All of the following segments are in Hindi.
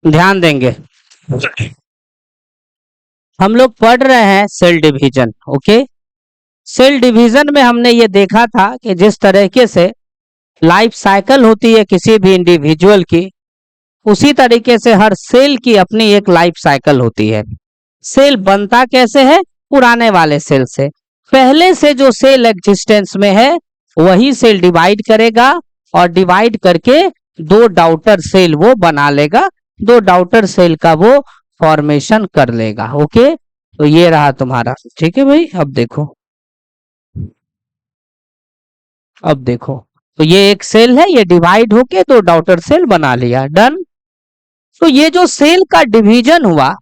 ध्यान देंगे। हम लोग पढ़ रहे हैं cell division. Okay, cell division में हमने ये देखा था कि जिस तरीके से लाइफ साइकिल होती है किसी भी इंडिविजुअल की, उसी तरीके से हर सेल की अपनी एक लाइफ साइकिल होती है। सेल बनता कैसे है? पुराने वाले सेल से। पहले से जो सेल एग्जिस्टेंस में है वही सेल डिवाइड करेगा और डिवाइड करके दो डाउटर सेल वो बना लेगा, दो डाउटर सेल का वो फॉर्मेशन कर लेगा। ओके, तो ये रहा तुम्हारा। ठीक है भाई, अब देखो तो ये एक सेल है, ये डिवाइड होके दो डाउटर सेल बना लिया। डन। तो ये जो सेल का डिवीजन हुआ,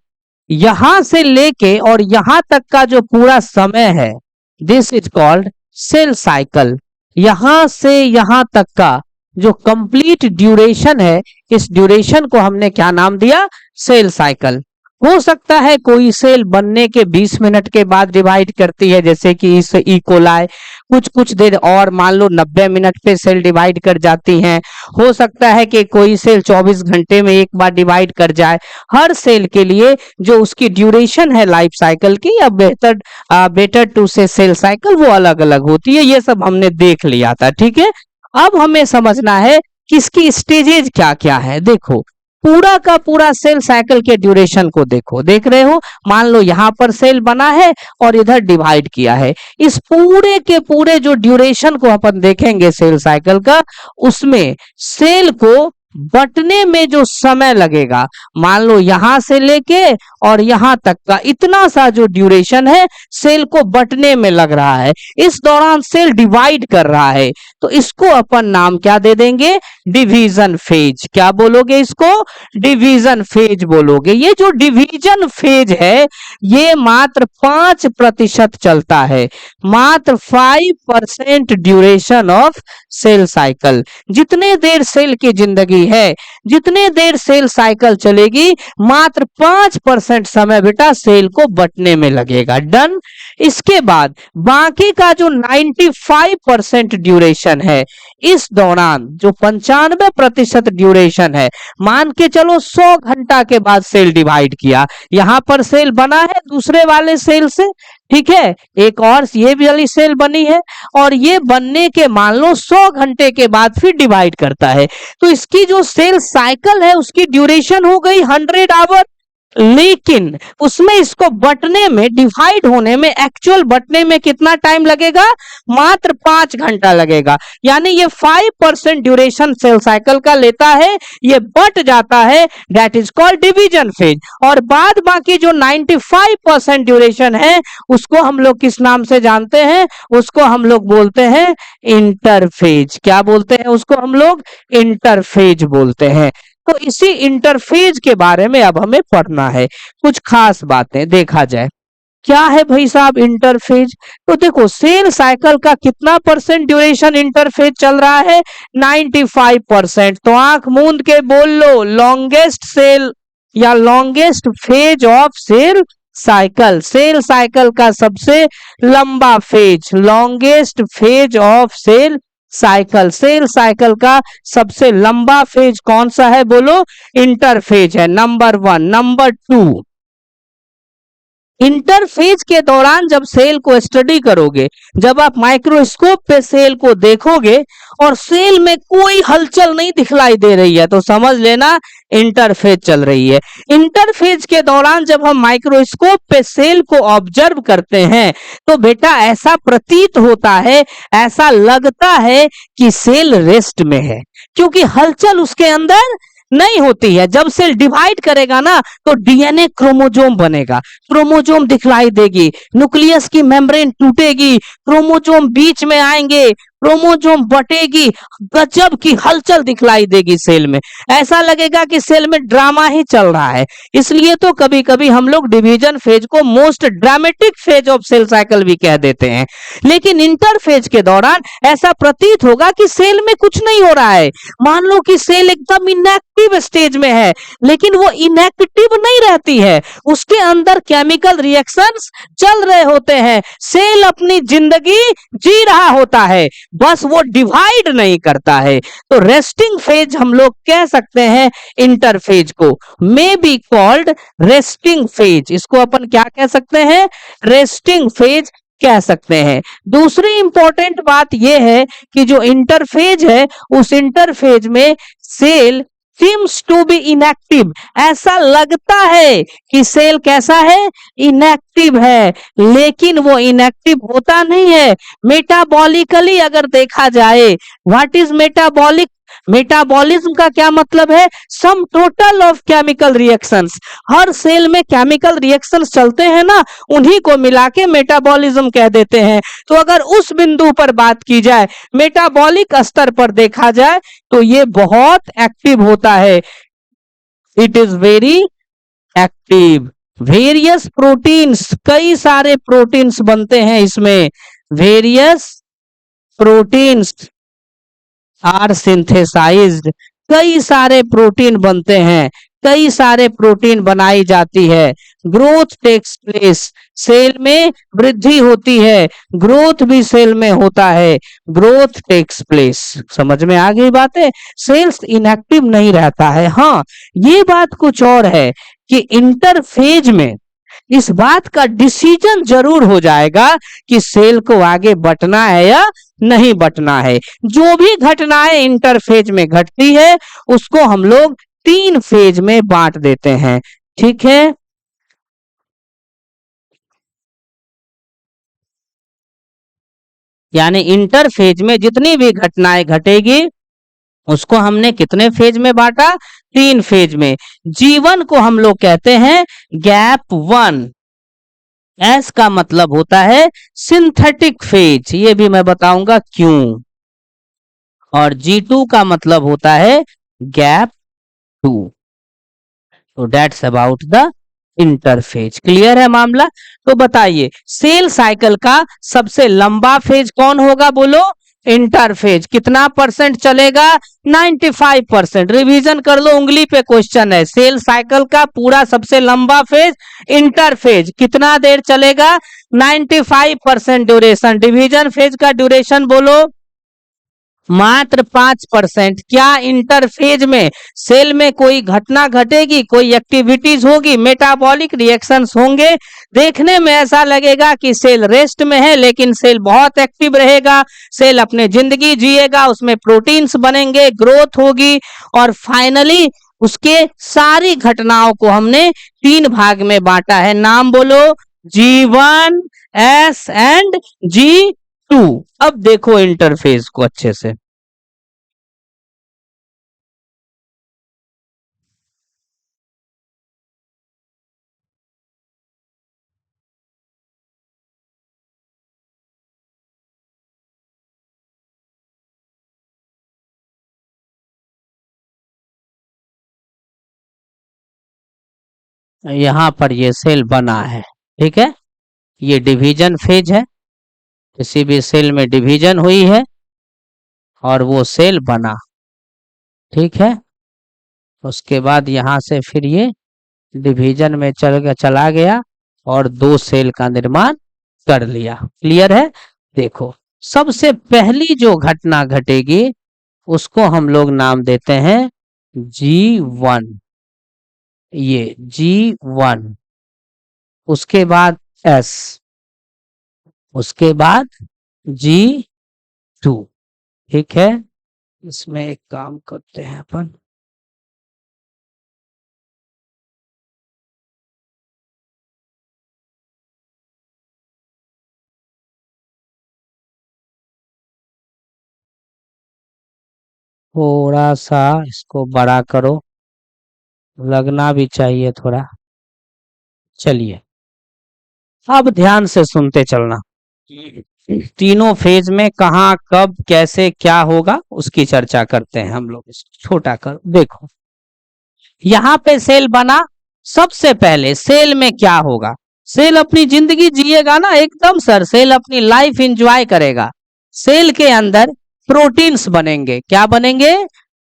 यहां से लेके और यहां तक का जो पूरा समय है, this is called cell cycle. यहां से यहां तक का जो कंप्लीट ड्यूरेशन है, इस ड्यूरेशन को हमने क्या नाम दिया? Cell cycle. हो सकता है कोई सेल बनने के 20 मिनट के बाद डिवाइड करती है, जैसे कि इस इकोलाई कुछ देर और मान लो 90 मिनट पे सेल डिवाइड कर जाती हैं। हो सकता है कि कोई सेल 24 घंटे में एक बार डिवाइड कर जाए। हर सेल के लिए जो उसकी ड्यूरेशन है लाइफ साइकिल की, या बेटर टू से सेल साइकिल, वो अलग अलग होती है। ये सब हमने देख लिया था। ठीक है, अब हमें समझना है कि इसकी स्टेजेज क्या क्या है। देखो, पूरा का पूरा सेल साइकिल के ड्यूरेशन को देखो, देख रहे हो? मान लो यहां पर सेल बना है और इधर डिवाइड किया है। इस पूरे के पूरे जो ड्यूरेशन को अपन देखेंगे सेल साइकिल का, उसमें सेल को बटने में जो समय लगेगा, मान लो यहां से लेके और यहां तक का इतना सा जो ड्यूरेशन है, सेल को बटने में लग रहा है। इस दौरान सेल डिवाइड कर रहा है, तो इसको अपन नाम क्या दे देंगे? Division phase. क्या बोलोगे इसको? डिवीजन फेज बोलोगे। ये जो डिवीजन फेज है, ये मात्र 5% चलता है, मात्र 5% ड्यूरेशन ऑफ सेल साइकिल। जितने देर सेल की जिंदगी है, जितने देर सेल साइकिल चलेगी, मात्र 5% समय बेटा सेल को बटने में लगेगा। डन। इसके बाद बाकी का जो 95% ड्यूरेशन है, इस दौरान जो 95% ड्यूरेशन है, मान के चलो 100 घंटा के बाद सेल डिवाइड किया, यहां पर सेल बना है दूसरे वाले सेल से, ठीक है, एक और ये भी वाली सेल बनी है, और ये बनने के मान लो 100 घंटे के बाद फिर डिवाइड करता है। तो इसकी जो सेल साइकिल है उसकी ड्यूरेशन हो गई 100 आवर। लेकिन उसमें इसको बटने में, डिवाइड होने में, एक्चुअल बटने में कितना टाइम लगेगा? मात्र 5 घंटा लगेगा। यानी ये 5% ड्यूरेशन सेल साइकिल का लेता है, ये बट जाता है, that is called division phase. और बाद बाकी जो 95% ड्यूरेशन है, उसको हम लोग किस नाम से जानते हैं? उसको हम लोग बोलते हैं इंटरफेज। क्या बोलते हैं उसको? हम लोग इंटरफेज बोलते हैं। तो इसी इंटरफेज के बारे में अब हमें पढ़ना है। कुछ खास बातें देखा जाए, क्या है भाई साहब इंटरफेज? तो देखो, सेल साइकिल का कितना परसेंट ड्यूरेशन इंटरफेज चल रहा है? 95%। तो आंख मूंद के बोल लो, लॉन्गेस्ट सेल या longest phase of cell cycle. Cell cycle का सबसे लंबा phase, longest phase of cell cycle. Cell cycle का सबसे लंबा फेज कौन सा है? बोलो, इंटरफेज है, नंबर 1। नंबर 2, इंटरफेज के दौरान जब सेल को स्टडी करोगे, जब आप माइक्रोस्कोप पे सेल को देखोगे और सेल में कोई हलचल नहीं दिखलाई दे रही है, तो समझ लेना इंटरफेज चल रही है। इंटरफेज के दौरान जब हम माइक्रोस्कोप पे सेल को ऑब्जर्व करते हैं, तो बेटा ऐसा प्रतीत होता है, ऐसा लगता है कि सेल रेस्ट में है, क्योंकि हलचल उसके अंदर नहीं होती है। जब सेल डिवाइड करेगा ना, तो डीएनए क्रोमोजोम बनेगा, क्रोमोजोम दिखलाई देगी, न्यूक्लियस की मेम्ब्रेन टूटेगी, क्रोमोजोम बीच में आएंगे, क्रोमोजोम बटेगी, गजब की हलचल दिखलाई देगी सेल में। ऐसा लगेगा कि सेल में ड्रामा ही चल रहा है। इसलिए तो कभी कभी हम लोग डिवीजन फेज को most dramatic phase of cell cycle भी कह देते हैं। लेकिन इंटरफेज के दौरान ऐसा प्रतीत होगा कि सेल में कुछ नहीं हो रहा है। मान लो कि सेल एकदम इनएक्टिव स्टेज में है, लेकिन वो इनएक्टिव नहीं रहती है, उसके अंदर केमिकल रिएक्शंस चल रहे होते हैं, सेल अपनी जिंदगी जी रहा होता है। बस वो डिवाइड नहीं करता है। तो रेस्टिंग फेज हम लोग कह सकते हैं इंटरफेज को, may be called resting phase. इसको अपन क्या कह सकते हैं? रेस्टिंग फेज कह सकते हैं। दूसरी इंपॉर्टेंट बात यह है कि जो इंटरफेज है उस इंटरफेज में cell seems to be inactive। ऐसा लगता है कि सेल कैसा है? इनएक्टिव है, लेकिन वो इनएक्टिव होता नहीं है। मेटाबॉलिकली अगर देखा जाए, व्हाट इज मेटाबॉलिक? मेटाबॉलिज्म का क्या मतलब है? Sum total of chemical reactions. हर सेल में केमिकल रिएक्शंस चलते हैं ना, उन्हीं को मिला के मेटाबॉलिज्म कह देते हैं। तो अगर उस बिंदु पर बात की जाए, मेटाबॉलिक स्तर पर देखा जाए, तो ये बहुत एक्टिव होता है। It is very active. Various proteins, कई सारे प्रोटीन्स बनते हैं इसमें। Various proteins are synthesised. कई सारे प्रोटीन बनते हैं, कई सारे प्रोटीन बनाई जाती है। ग्रोथ टेक्स प्लेस, सेल में वृद्धि होती है, ग्रोथ भी सेल में होता है। ग्रोथ टेक्स प्लेस, समझ में आ गई बातें? सेल्स इनएक्टिव नहीं रहता है। हाँ, ये बात कुछ और है कि इंटरफेज में इस बात का डिसीजन जरूर हो जाएगा कि सेल को आगे बढ़ना है या नहीं बढ़ना है। जो भी घटनाएं इंटरफेज में घटती है उसको हम लोग 3 फेज में बांट देते हैं। ठीक है, यानी इंटरफेज में जितनी भी घटनाएं घटेगी उसको हमने कितने फेज में बांटा? 3 फेज में। जीवन को हम लोग कहते हैं गैप 1। एस का मतलब होता है सिंथेटिक फेज, ये भी मैं बताऊंगा क्यों। और G2 का मतलब होता है गैप 2। तो that's about the interphase. Clear है मामला? तो बताइए, सेल साइकिल का सबसे लंबा फेज कौन होगा? बोलो। इंटरफेज। कितना परसेंट चलेगा? 95%। रिवीजन कर लो, उंगली पे क्वेश्चन है। सेल साइकिल का पूरा सबसे लंबा फेज इंटरफेज, कितना देर चलेगा? 95% ड्यूरेशन। डिवीजन फेज का ड्यूरेशन बोलो, मात्र 5%। क्या इंटरफेज में सेल में कोई घटना घटेगी, कोई एक्टिविटीज होगी, मेटाबॉलिक रिएक्शंस होंगे? देखने में ऐसा लगेगा कि सेल रेस्ट में है, लेकिन सेल बहुत एक्टिव रहेगा। सेल अपने जिंदगी जिएगा, उसमें प्रोटीन्स बनेंगे, ग्रोथ होगी, और फाइनली उसके सारी घटनाओं को हमने 3 भाग में बांटा है। नाम बोलो, G1, S एंड G2। अब देखो इंटरफेज को अच्छे से। यहां पर ये सेल बना है, ठीक है। ये डिवीजन फेज है, किसी भी सेल में डिवीजन हुई है और वो सेल बना, ठीक है। उसके बाद यहां से फिर ये डिवीजन में चला गया और 2 सेल का निर्माण कर लिया। क्लियर है? देखो, सबसे पहली जो घटना घटेगी उसको हम लोग नाम देते हैं G1। ये G1। उसके बाद S, उसके बाद G2। ठीक है, इसमें एक काम करते हैं अपन, थोड़ा सा इसको बड़ा करो, लगना भी चाहिए थोड़ा। चलिए, अब ध्यान से सुनते चलना। तीनों फेज में कहां, कब, कैसे, क्या होगा उसकी चर्चा करते हैं हम लोग। छोटा कर देखो, यहां पे सेल बना। सबसे पहले सेल में क्या होगा? सेल अपनी जिंदगी जिएगा ना, एकदम सर। सेल अपनी लाइफ एंजॉय करेगा। सेल के अंदर प्रोटीन्स बनेंगे। क्या बनेंगे?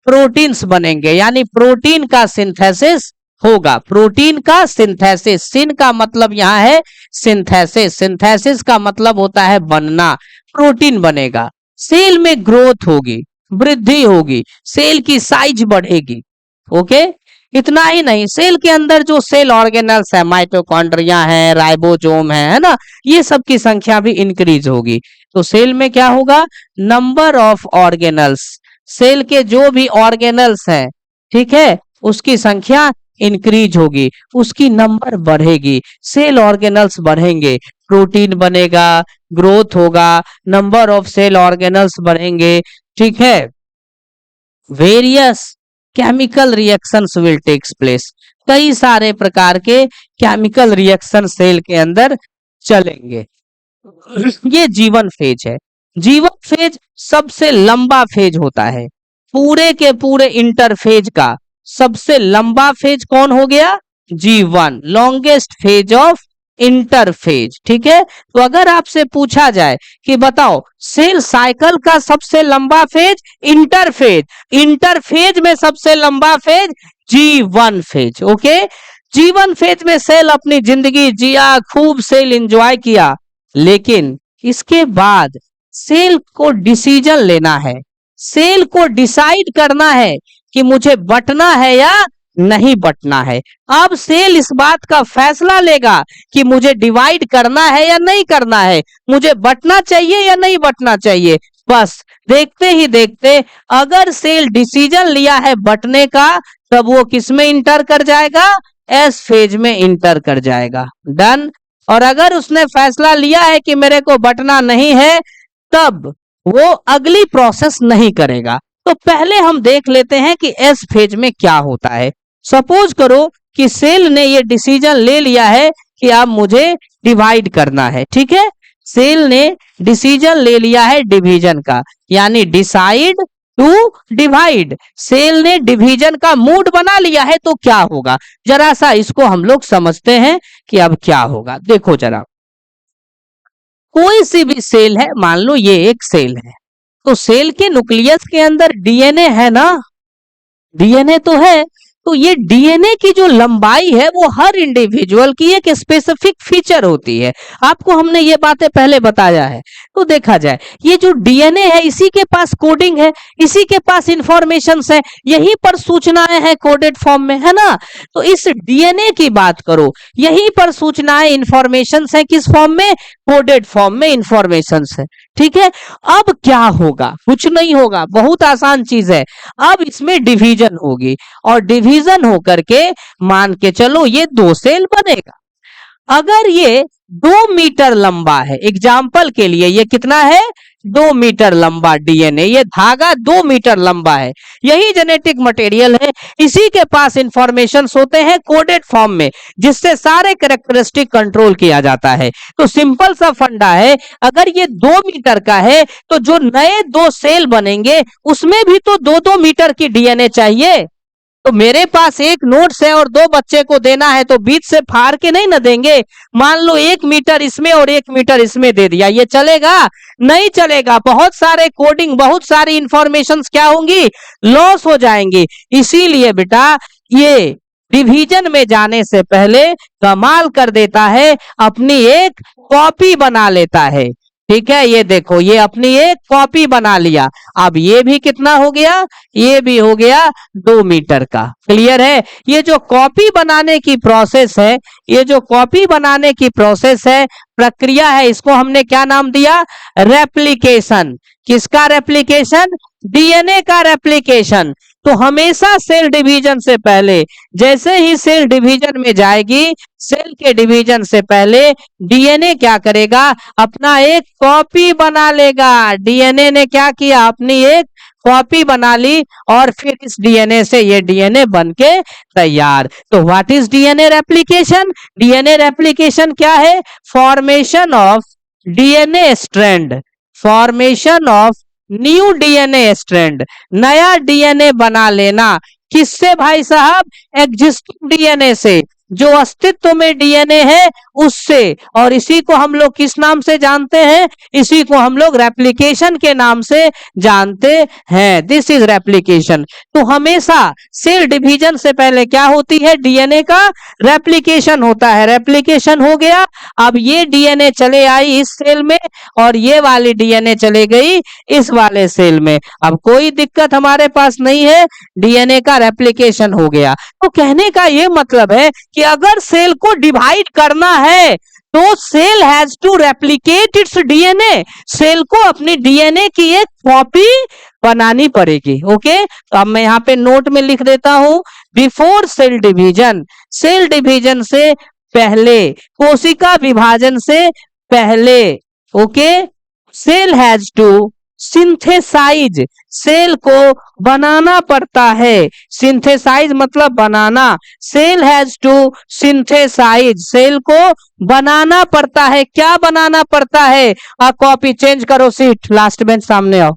प्रोटीन्स बनेंगे, यानी प्रोटीन का सिंथेसिस होगा। प्रोटीन का सिंथेसिस, सिन का मतलब यहां है सिंथेसिस। सिंथेसिस का मतलब होता है बनना। प्रोटीन बनेगा। सेल में ग्रोथ होगी, वृद्धि होगी, सेल की साइज बढ़ेगी। ओके, इतना ही नहीं, सेल के अंदर जो सेल ऑर्गेनल्स है, माइटोकॉन्ड्रिया है, राइबोसोम है ना, ये सब की संख्या भी इंक्रीज होगी। तो सेल में क्या होगा, नंबर ऑफ ऑर्गेनल्स, सेल के जो भी ऑर्गेनल्स हैं, ठीक है, उसकी संख्या इंक्रीज होगी, उसकी नंबर बढ़ेगी, सेल ऑर्गेनल्स बढ़ेंगे, प्रोटीन बनेगा, ग्रोथ होगा, नंबर ऑफ सेल ऑर्गेनल्स बढ़ेंगे, ठीक है। Various chemical reactions will takes place, कई सारे प्रकार के केमिकल रिएक्शन सेल के अंदर चलेंगे। ये जीवन फेज है। जीवन फेज सबसे लंबा फेज होता है, पूरे के पूरे इंटरफेज का सबसे लंबा फेज कौन हो गया, G1, longest phase of interphase. ठीक है, तो अगर आपसे पूछा जाए कि बताओ सेल साइकिल का सबसे लंबा फेज इंटरफेज, इंटरफेज में सबसे लंबा phase G1 phase. Okay, G1 phase में सेल अपनी जिंदगी जिया, खूब सेल एंजॉय किया, लेकिन इसके बाद सेल को डिसीजन लेना है, सेल को डिसाइड करना है कि मुझे बंटना है या नहीं बंटना है। अब सेल इस बात का फैसला लेगा कि मुझे डिवाइड करना है या नहीं करना है, मुझे बंटना चाहिए या नहीं बंटना चाहिए। बस देखते ही देखते अगर सेल डिसीजन लिया है बंटने का, तब वो किस में इंटर कर जाएगा, एस फेज में इंटर कर जाएगा। डन। और अगर उसने फैसला लिया है कि मेरे को बंटना नहीं है, तब वो अगली प्रोसेस नहीं करेगा। तो पहले हम देख लेते हैं कि एस फेज में क्या होता है। सपोज करो कि सेल ने ये डिसीजन ले लिया है कि अब मुझे डिवाइड करना है। ठीक है, सेल ने डिसीजन ले लिया है डिवीजन का, यानी डिसाइड टू डिवाइड। सेल ने डिवीजन का मूड बना लिया है, तो क्या होगा, जरा सा इसको हम लोग समझते हैं कि अब क्या होगा। देखो जरा, कोई सी भी सेल है, मान लो ये एक सेल है, तो सेल के न्यूक्लियस के अंदर डीएनए है ना, डीएनए तो है, तो ये डीएनए की जो लंबाई है वो हर इंडिविजुअल की एक स्पेसिफिक फीचर होती है। आपको हमने ये बातें पहले बताया है। तो देखा जाए, ये जो डीएनए है, इसी के पास कोडिंग है, इसी के पास इंफॉर्मेशंस है, यहीं पर सूचनाएं हैं कोडेड फॉर्म में, है ना। तो इस डीएनए की बात करो, यहीं पर सूचनाएं इंफॉर्मेशंस है, किस फॉर्म में, कोडेड फॉर्म में इंफॉर्मेशंस है। ठीक है, अब क्या होगा, कुछ नहीं होगा, बहुत आसान चीज है। अब इसमें डिवीजन होगी, और डिवीजन होकर के मान के चलो ये 2 सेल बनेगा। अगर ये 2 मीटर लंबा है, एग्जाम्पल के लिए ये कितना है, 2 मीटर लंबा डीएनए, ये धागा 2 मीटर लंबा है, यही जेनेटिक मटेरियल है, इसी के पास इंफॉर्मेशन होते हैं कोडेड फॉर्म में, जिससे सारे कैरेक्टरिस्टिक कंट्रोल किया जाता है। तो सिंपल सा फंडा है, अगर ये 2 मीटर का है, तो जो नए 2 सेल बनेंगे उसमें भी तो 2-2 मीटर की डीएनए चाहिए। तो मेरे पास एक नोट्स है और 2 बच्चे को देना है, तो बीच से फाड़ के नहीं ना देंगे। मान लो 1 मीटर इसमें और 1 मीटर इसमें दे दिया, ये चलेगा, नहीं चलेगा। बहुत सारे कोडिंग, बहुत सारी इंफॉर्मेशंस क्या होंगी, लॉस हो जाएंगी। इसीलिए बेटा ये डिवीजन में जाने से पहले कमाल कर देता है, अपनी एक कॉपी बना लेता है। ठीक है, ये देखो, ये अपनी एक कॉपी बना लिया। अब ये भी कितना हो गया, ये भी हो गया 2 मीटर का। क्लियर है, ये जो कॉपी बनाने की प्रोसेस है, ये जो कॉपी बनाने की प्रोसेस है, प्रक्रिया है, इसको हमने क्या नाम दिया, रेप्लिकेशन। किसका रेप्लिकेशन, डीएनए का रेप्लिकेशन। तो हमेशा सेल डिवीजन से पहले, जैसे ही सेल डिवीजन में जाएगी, सेल के डिवीजन से पहले डीएनए क्या करेगा, अपना एक कॉपी बना लेगा। डीएनए ने क्या किया, अपनी एक कॉपी बना ली, और फिर इस डीएनए से ये डीएनए बन के तैयार। तो what is DNA replication, DNA replication क्या है, formation of DNA strand, formation of new DNA strand, नया डीएनए बना लेना। किससे भाई साहब, एग्जिस्टिंग डीएनए से, जो अस्तित्व में डीएनए है उससे, और इसी को हम लोग किस नाम से जानते हैं? इसी को हम लोग रेप्लिकेशन के नाम से जानते हैं। This is replication. तो हमेशा सेल डिवीजन से पहले क्या होती है? डीएनए का रेप्लिकेशन होता है। रेप्लिकेशन हो गया, अब ये डीएनए चले आई इस सेल में और ये वाली डीएनए चले गई इस वाले सेल में। अब कोई दिक्कत हमारे पास नहीं है, डीएनए का रेप्लिकेशन हो गया। तो कहने का ये मतलब है कि अगर सेल को डिवाइड करना है तो cell has to replicate its DNA. Cell को अपनी डीएनए की एक कॉपी बनानी पड़ेगी। ओके, तो अब मैं यहाँ पे नोट में लिख देता हूं, before cell division, cell division से पहले, कोशिका विभाजन से पहले, okay, cell has to synthesise, cell को बनाना पड़ता है। सिंथेसाइज मतलब बनाना। Cell has to synthesise, cell को बनाना पड़ता है। क्या बनाना पड़ता है? आ कॉपी चेंज करो सीट, लास्ट बेंच सामने आओ,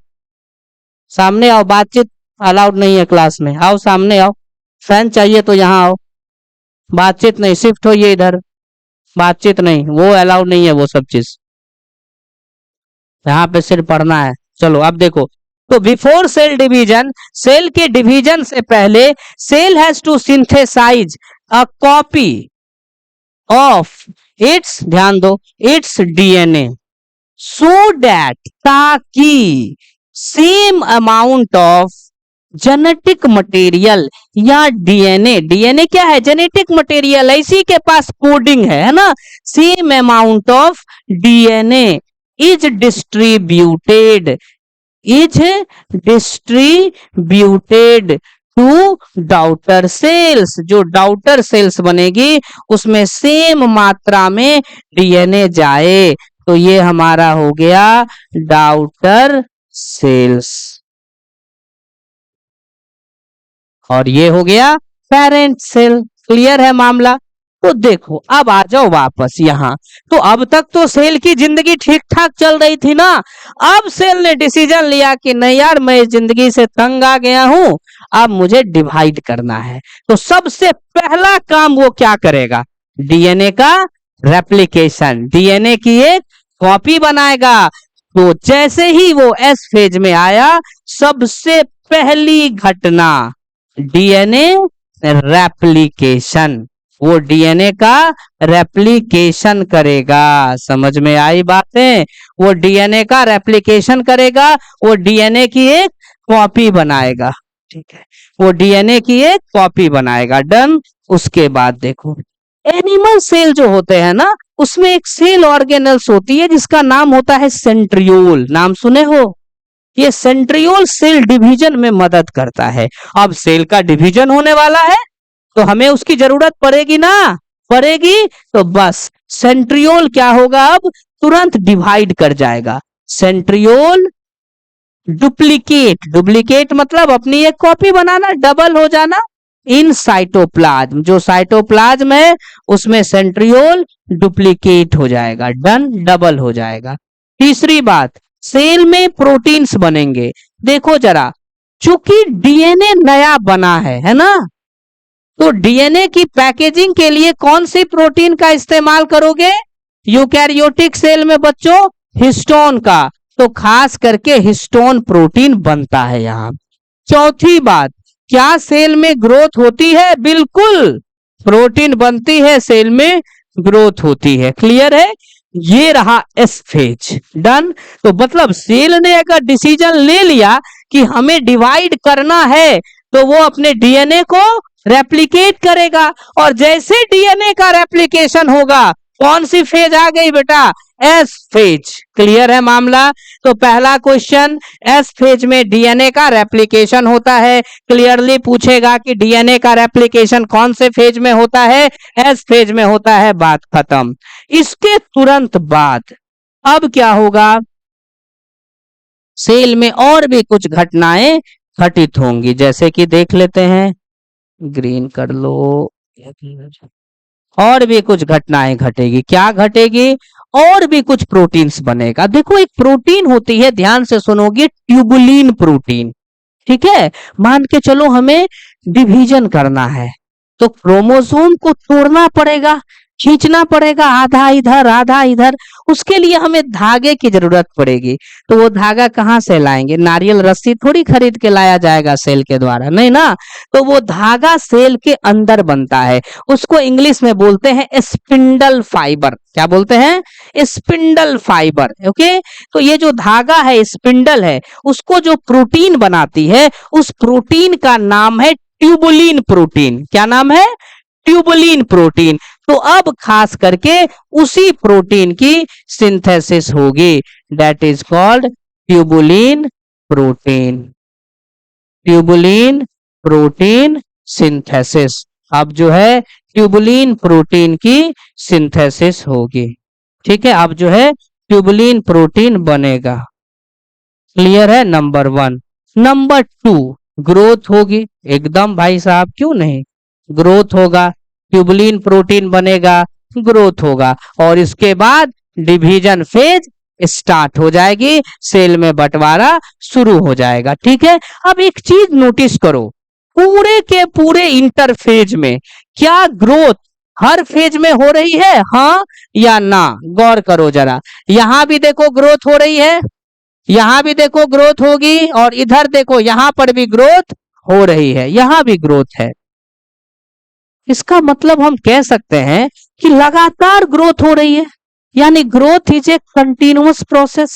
सामने आओ, बातचीत अलाउड नहीं है क्लास में, आओ सामने आओ। फैन चाहिए तो यहाँ आओ, बातचीत नहीं, शिफ्ट होइए इधर, बातचीत नहीं, वो अलाउड नहीं है वो सब चीज, यहाँ पे सिर्फ पढ़ना है। चलो अब देखो, तो बिफोर सेल डिवीजन, सेल के डिवीजन से पहले cell has to synthesise a copy of its, ध्यान दो, इट्स डीएनए, सो दैट, ताकि same amount of genetic material या डीएनए, डीएनए क्या है? जेनेटिक मटेरियल है, इसी के पास कोडिंग है ना। Same amount of DNA is distributed, is distributed to daughter cells. जो डॉटर सेल्स बनेगी उसमें सेम मात्रा में डीएनए जाए, तो ये हमारा हो गया डॉटर सेल्स, और ये हो गया पेरेंट सेल। क्लियर है मामला? तो देखो अब आ जाओ वापस यहाँ। तो अब तक तो सेल की जिंदगी ठीक ठाक चल रही थी ना। अब सेल ने डिसीजन लिया कि नहीं यार, मैं इस जिंदगी से तंग आ गया हूं, अब मुझे डिवाइड करना है। तो सबसे पहला काम वो क्या करेगा? डीएनए का रेप्लिकेशन, डीएनए की एक कॉपी बनाएगा। तो जैसे ही वो एस फेज में आया, सबसे पहली घटना डीएनए रेप्लिकेशन, वो डीएनए का रेप्लिकेशन करेगा। समझ में आई बातें? वो डीएनए का रेप्लिकेशन करेगा, वो डीएनए की एक कॉपी बनाएगा। ठीक है, वो डीएनए की एक कॉपी बनाएगा। डन। उसके बाद देखो, एनिमल सेल जो होते हैं ना, उसमें एक सेल ऑर्गेनल्स होती है जिसका नाम होता है सेंट्रियोल। नाम सुने हो? ये सेंट्रियोल सेल डिवीजन में मदद करता है। अब सेल का डिवीजन होने वाला है तो हमें उसकी जरूरत पड़ेगी ना, पड़ेगी। तो बस सेंट्रियोल क्या होगा? अब तुरंत डिवाइड कर जाएगा। सेंट्रियोल डुप्लीकेट, डुप्लीकेट मतलब अपनी एक कॉपी बनाना, डबल हो जाना। इन साइटोप्लाज्म, जो साइटोप्लाज्म है उसमें सेंट्रियोल डुप्लीकेट हो जाएगा। डन, डबल हो जाएगा। तीसरी बात, सेल में प्रोटीन्स बनेंगे। देखो जरा, चूंकि डीएनए नया बना है ना, तो डीएनए की पैकेजिंग के लिए कौन सी प्रोटीन का इस्तेमाल करोगे? यूकैरियोटिक सेल में बच्चों हिस्टोन का, तो खास करके हिस्टोन प्रोटीन बनता है यहां। चौथी बात, क्या सेल में ग्रोथ होती है? बिल्कुल, प्रोटीन बनती है, सेल में ग्रोथ होती है। क्लियर है? ये रहा एस फेज। डन। तो मतलब सेल ने अगर डिसीजन ले लिया कि हमें डिवाइड करना है, तो वो अपने डीएनए को रेप्लिकेट करेगा, और जैसे डीएनए का रेप्लिकेशन होगा, कौन सी फेज आ गई बेटा? S phase. क्लियर है मामला? तो पहला क्वेश्चन, एस फेज में डीएनए का रेप्लिकेशन होता है। क्लियरली पूछेगा कि डीएनए का रेप्लिकेशन कौन से फेज में होता है? एस फेज में होता है। बात खत्म। इसके तुरंत बाद अब क्या होगा? सेल में और भी कुछ घटनाएं घटित होंगी, जैसे कि देख लेते हैं, ग्रीन कर लो। और भी कुछ घटनाएं घटेगी। क्या घटेगी? और भी कुछ प्रोटीन्स बनेगा। देखो, एक प्रोटीन होती है, ध्यान से सुनोगे, ट्यूबुलिन प्रोटीन। ठीक है, मान के चलो हमें डिवीजन करना है, तो क्रोमोसोम को तोड़ना पड़ेगा। खींचना पड़ेगा, आधा इधर आधा इधर। उसके लिए हमें धागे की जरूरत पड़ेगी। तो वो धागा कहाँ से लाएंगे? नारियल रस्सी थोड़ी खरीद के लाया जाएगा सेल के द्वारा, नहीं ना। तो वो धागा सेल के अंदर बनता है, उसको इंग्लिश में बोलते हैं स्पिंडल फाइबर। क्या बोलते हैं? Spindle fibre. ओके, तो ये जो धागा है, स्पिंडल है, उसको जो प्रोटीन बनाती है, उस प्रोटीन का नाम है ट्यूबुलिन प्रोटीन। क्या नाम है? Tubulin protein. तो अब खास करके उसी प्रोटीन की सिंथेसिस होगी, that is called tubulin protein. Tubulin protein synthesis. अब जो है ट्यूबुलिन प्रोटीन की सिंथेसिस होगी। ठीक है, अब जो है ट्यूबुलिन प्रोटीन बनेगा। क्लियर है? नंबर 1। नंबर 2, ग्रोथ होगी। एकदम भाई साहब, क्यों नहीं, ग्रोथ होगा, ट्यूबुलिन प्रोटीन बनेगा, ग्रोथ होगा, और इसके बाद डिवीजन फेज स्टार्ट हो जाएगी, सेल में बंटवारा शुरू हो जाएगा। ठीक है, अब एक चीज नोटिस करो, पूरे के पूरे इंटरफेज में क्या ग्रोथ हर फेज में हो रही है, हाँ या ना? गौर करो जरा, यहां भी देखो ग्रोथ हो रही है, यहां भी देखो ग्रोथ होगी, और इधर देखो यहां पर भी ग्रोथ हो रही है, यहां भी ग्रोथ है। इसका मतलब हम कह सकते हैं कि लगातार ग्रोथ हो रही है, यानी growth is a continuous process,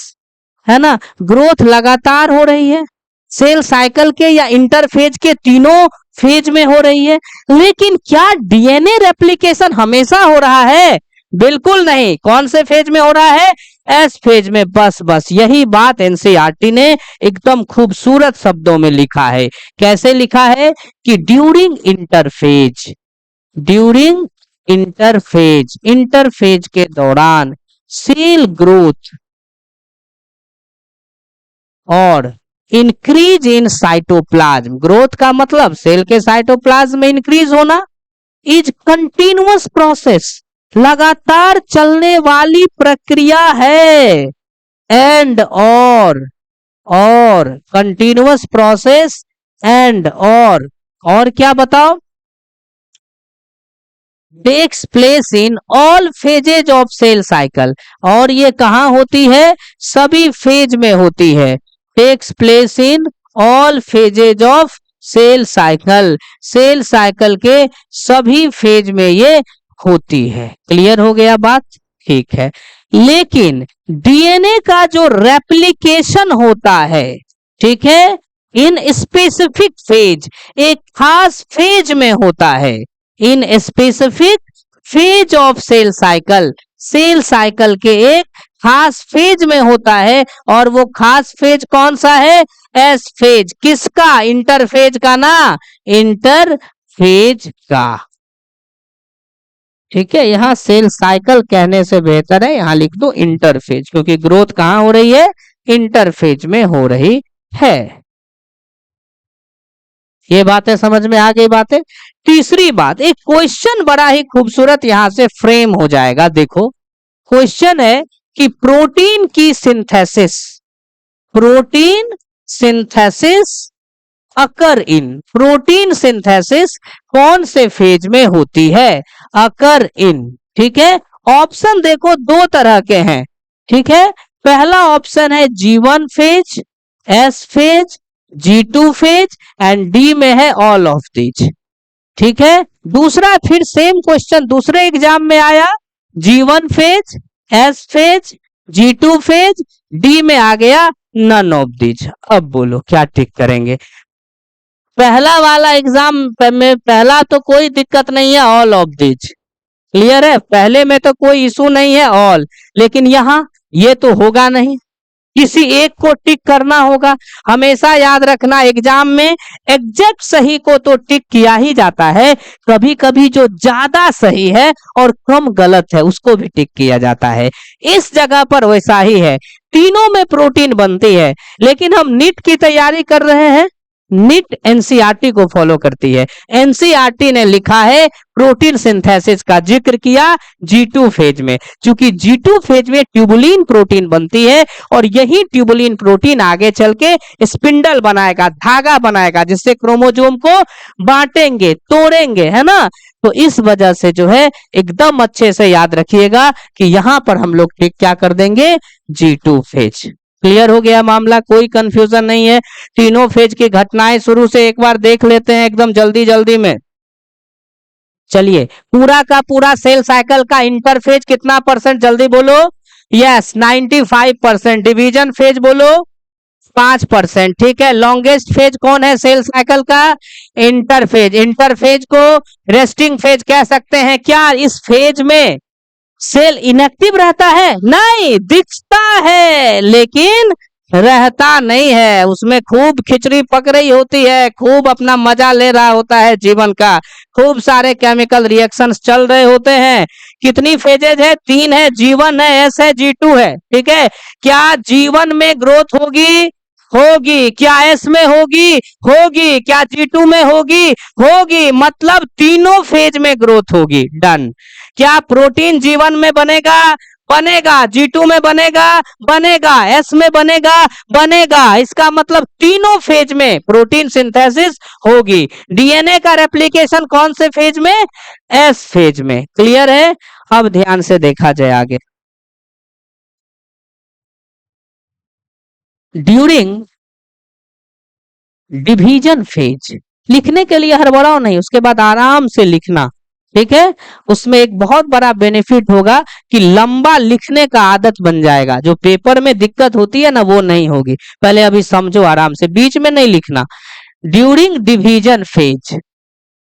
है ना। ग्रोथ लगातार हो रही है, सेल साइकिल के या इंटरफेज के तीनों फेज में हो रही है। लेकिन क्या डीएनए रेप्लिकेशन हमेशा हो रहा है? बिल्कुल नहीं। कौन से फेज में हो रहा है? एस फेज में। बस यही बात एनसीईआरटी ने एकदम खूबसूरत शब्दों में लिखा है। कैसे लिखा है? कि during interphase, during interphase, interphase के दौरान सेल ग्रोथ और इंक्रीज इन साइटोप्लाज्म, ग्रोथ का मतलब सेल के साइटोप्लाज्म में इंक्रीज होना, इज कंटिन्यूअस प्रोसेस, लगातार चलने वाली प्रक्रिया है। एंड और कंटिन्यूअस प्रोसेस, एंड और क्या बताओ? Takes place in all phases of cell cycle, और ये कहां होती है? सभी फेज में होती है। Takes place in all phases of cell cycle, cell cycle के सभी फेज में ये होती है। क्लियर हो गया बात? ठीक है, लेकिन डीएनए का जो रेप्लिकेशन होता है, ठीक है, इन स्पेसिफिक फेज, एक खास फेज में होता है, in specific phase of cell cycle, cell cycle के एक खास फेज में होता है, और वो खास फेज कौन सा है? S phase. किसका? इंटरफेज का ना, इंटरफेज का। ठीक है, यहां सेल साइकिल कहने से बेहतर है यहां लिख दो इंटरफेज, क्योंकि ग्रोथ कहां हो रही है? इंटरफेज में हो रही है। ये बातें समझ में आ गई बातें। तीसरी बात, एक क्वेश्चन बड़ा ही खूबसूरत यहां से फ्रेम हो जाएगा। देखो, क्वेश्चन है कि प्रोटीन की सिंथेसिस, प्रोटीन सिंथेसिस अकर इन, प्रोटीन सिंथेसिस कौन से फेज में होती है? अकर इन। ठीक है, ऑप्शन देखो दो तरह के हैं। ठीक है, पहला ऑप्शन है G1 phase, S phase, G2 phase, and D में है ऑल ऑफ दीज। ठीक है, दूसरा फिर सेम क्वेश्चन दूसरे एग्जाम में आया, G1 phase, S phase, G2 phase, D में आ गया नन ऑफ दीज। अब बोलो क्या टिक करेंगे? पहला वाला एग्जाम में पहला तो कोई दिक्कत नहीं है, ऑल ऑफ दीज। क्लियर है? पहले में तो कोई इशू नहीं है ऑल, लेकिन यहां ये तो होगा नहीं, किसी एक को टिक करना होगा। हमेशा याद रखना, एग्जाम में एग्जैक्ट सही को तो टिक किया ही जाता है, कभी कभी जो ज्यादा सही है और कम गलत है उसको भी टिक किया जाता है। इस जगह पर वैसा ही है, तीनों में प्रोटीन बनती है, लेकिन हम नीट की तैयारी कर रहे हैं, नीट एनसीईआरटी को फॉलो करती है। एनसीईआरटी ने लिखा है प्रोटीन सिंथेसिस का जिक्र किया G2 फेज में, क्योंकि G2 फेज में ट्यूबुलिन प्रोटीन बनती है, और यही ट्यूबुलिन प्रोटीन आगे चल के स्पिंडल बनाएगा, धागा बनाएगा, जिससे क्रोमोसोम को बांटेंगे, तोड़ेंगे, है ना। तो इस वजह से जो है एकदम अच्छे से याद रखिएगा कि यहां पर हम लोग टिक क्या कर देंगे, G2 फेज। क्लियर हो गया मामला, कोई कंफ्यूजन नहीं है। तीनों फेज की घटनाएं शुरू से एक बार देख लेते हैं एकदम जल्दी जल्दी में। चलिए, पूरा का पूरा सेल साइकिल का इंटरफेज कितना परसेंट, जल्दी बोलो। यस, 95%। डिवीजन फेज बोलो 5%। ठीक है, लॉन्गेस्ट फेज कौन है सेल साइकिल का, इंटरफेज। इंटरफेज को रेस्टिंग फेज कह सकते हैं। क्या इस फेज में सेल इनएक्टिव रहता है? नहीं, दिखता है लेकिन रहता नहीं है। उसमें खूब खिचड़ी पक रही होती है, खूब अपना मजा ले रहा होता है जीवन का, खूब सारे केमिकल रिएक्शंस चल रहे होते हैं। कितनी फेजेज है, 3 है, G1 है, S है, G2 है। ठीक है, क्या G1 में ग्रोथ होगी? होगी। क्या S में होगी? होगी। क्या G2 में होगी? होगी। मतलब तीनों फेज में ग्रोथ होगी। डन। क्या प्रोटीन G1 में बनेगा? बनेगा। G2 में बनेगा? बनेगा। S में बनेगा? बनेगा। इसका मतलब तीनों फेज में प्रोटीन सिंथेसिस होगी। डीएनए का रेप्लिकेशन कौन से फेज में? S फेज में। क्लियर है? अब ध्यान से देखा जाए आगे। ड्यूरिंग डिवीजन फेज, लिखने के लिए हड़बड़ाओ नहीं, उसके बाद आराम से लिखना। ठीक है, उसमें एक बहुत बड़ा बेनिफिट होगा कि लंबा लिखने का आदत बन जाएगा। जो पेपर में दिक्कत होती है ना, वो नहीं होगी। पहले अभी समझो आराम से, बीच में नहीं लिखना। During division phase,